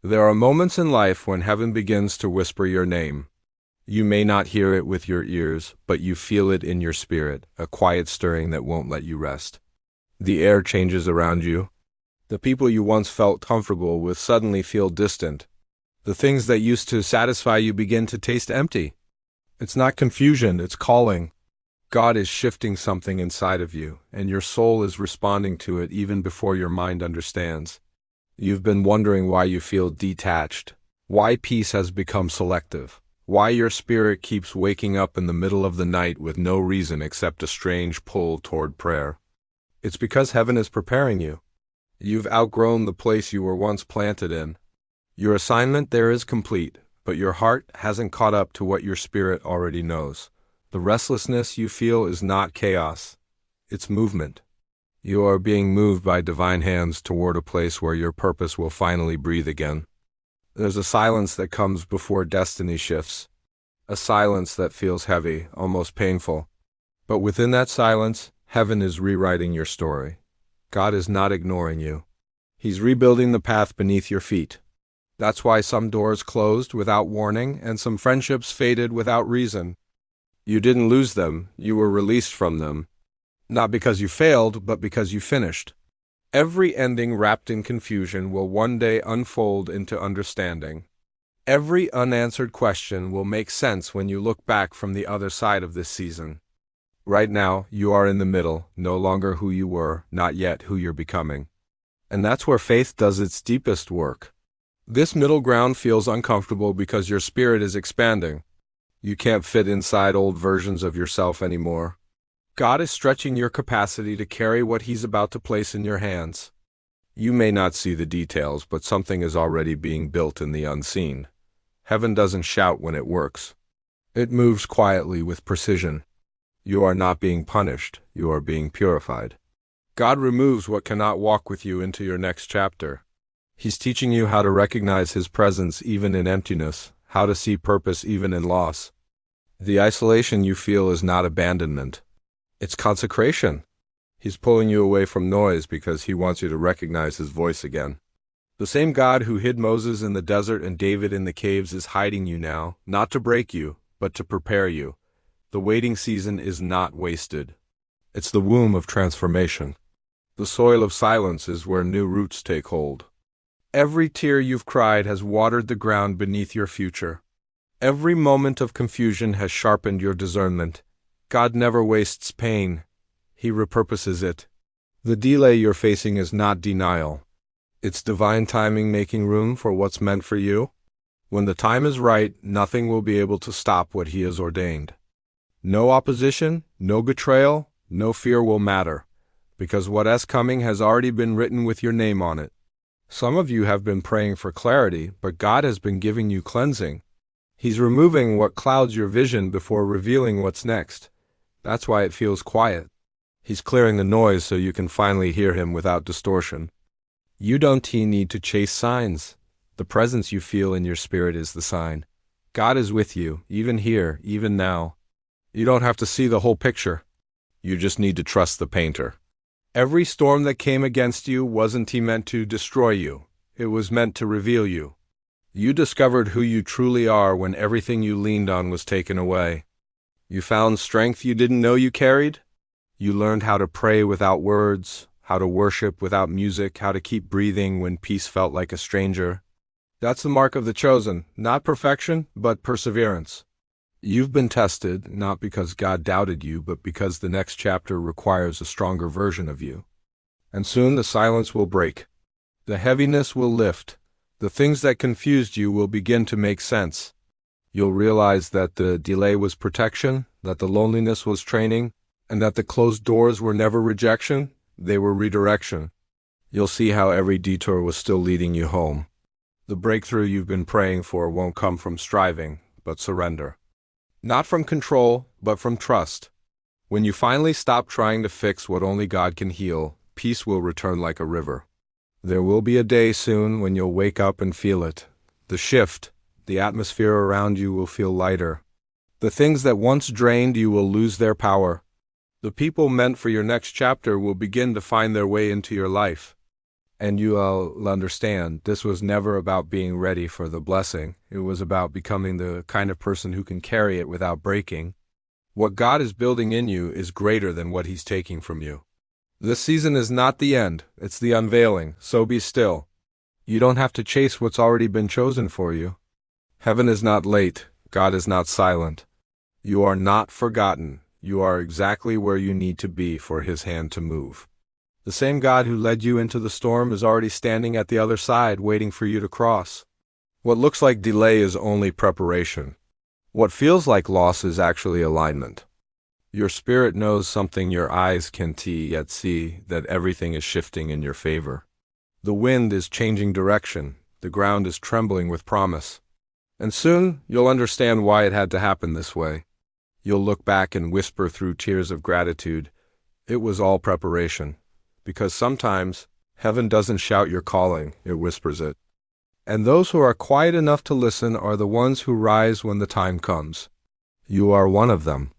There are moments in life when heaven begins to whisper your name. You may not hear it with your ears, but you feel it in your spirit, a quiet stirring that won't let you rest. The air changes around you. The people you once felt comfortable with suddenly feel distant. The things that used to satisfy you begin to taste empty. It's not confusion, it's calling. God is shifting something inside of you, and your soul is responding to it even before your mind understands. You've been wondering why you feel detached, why peace has become selective, why your spirit keeps waking up in the middle of the night with no reason except a strange pull toward prayer. It's because heaven is preparing you. You've outgrown the place you were once planted in. Your assignment there is complete, but your heart hasn't caught up to what your spirit already knows. The restlessness you feel is not chaos, it's movement. You are being moved by divine hands toward a place where your purpose will finally breathe again. There's a silence that comes before destiny shifts, a silence that feels heavy, almost painful. But within that silence, heaven is rewriting your story. God is not ignoring you. He's rebuilding the path beneath your feet. That's why some doors closed without warning and some friendships faded without reason. You didn't lose them, you were released from them. Not because you failed, but because you finished. Every ending wrapped in confusion will one day unfold into understanding. Every unanswered question will make sense when you look back from the other side of this season. Right now, you are in the middle, no longer who you were, not yet who you're becoming. And that's where faith does its deepest work. This middle ground feels uncomfortable because your spirit is expanding. You can't fit inside old versions of yourself anymore. God is stretching your capacity to carry what He's about to place in your hands. You may not see the details, but something is already being built in the unseen. Heaven doesn't shout when it works. It moves quietly with precision. You are not being punished, you are being purified. God removes what cannot walk with you into your next chapter. He's teaching you how to recognize His presence even in emptiness, how to see purpose even in loss. The isolation you feel is not abandonment. It's consecration. He's pulling you away from noise because He wants you to recognize His voice again. The same God who hid Moses in the desert and David in the caves is hiding you now, not to break you, but to prepare you. The waiting season is not wasted. It's the womb of transformation. The soil of silence is where new roots take hold. Every tear you've cried has watered the ground beneath your future. Every moment of confusion has sharpened your discernment. God never wastes pain. He repurposes it. The delay you're facing is not denial. It's divine timing making room for what's meant for you. When the time is right, nothing will be able to stop what He has ordained. No opposition, no betrayal, no fear will matter, because what is coming has already been written with your name on it. Some of you have been praying for clarity, but God has been giving you cleansing. He's removing what clouds your vision before revealing what's next. That's why it feels quiet. He's clearing the noise so you can finally hear Him without distortion. You don't need to chase signs. The presence you feel in your spirit is the sign. God is with you, even here, even now. You don't have to see the whole picture. You just need to trust the painter. Every storm that came against you wasn't meant to destroy you. It was meant to reveal you. You discovered who you truly are when everything you leaned on was taken away. You found strength you didn't know you carried. You learned how to pray without words, how to worship without music, how to keep breathing when peace felt like a stranger. That's the mark of the chosen, not perfection, but perseverance. You've been tested, not because God doubted you, but because the next chapter requires a stronger version of you. And soon the silence will break. The heaviness will lift. The things that confused you will begin to make sense. You'll realize that the delay was protection, that the loneliness was training, and that the closed doors were never rejection, they were redirection. You'll see how every detour was still leading you home. The breakthrough you've been praying for won't come from striving, but surrender. Not from control, but from trust. When you finally stop trying to fix what only God can heal, peace will return like a river. There will be a day soon when you'll wake up and feel it. The shift, the atmosphere around you will feel lighter. The things that once drained you will lose their power. The people meant for your next chapter will begin to find their way into your life. And you'll understand this was never about being ready for the blessing. It was about becoming the kind of person who can carry it without breaking. What God is building in you is greater than what He's taking from you. This season is not the end, it's the unveiling, so be still. You don't have to chase what's already been chosen for you. Heaven is not late, God is not silent. You are not forgotten, you are exactly where you need to be for His hand to move. The same God who led you into the storm is already standing at the other side waiting for you to cross. What looks like delay is only preparation. What feels like loss is actually alignment. Your spirit knows something your eyes can't yet see, that everything is shifting in your favor. The wind is changing direction, the ground is trembling with promise. And soon, you'll understand why it had to happen this way. You'll look back and whisper through tears of gratitude, it was all preparation. Because sometimes, heaven doesn't shout your calling, it whispers it. And those who are quiet enough to listen are the ones who rise when the time comes. You are one of them.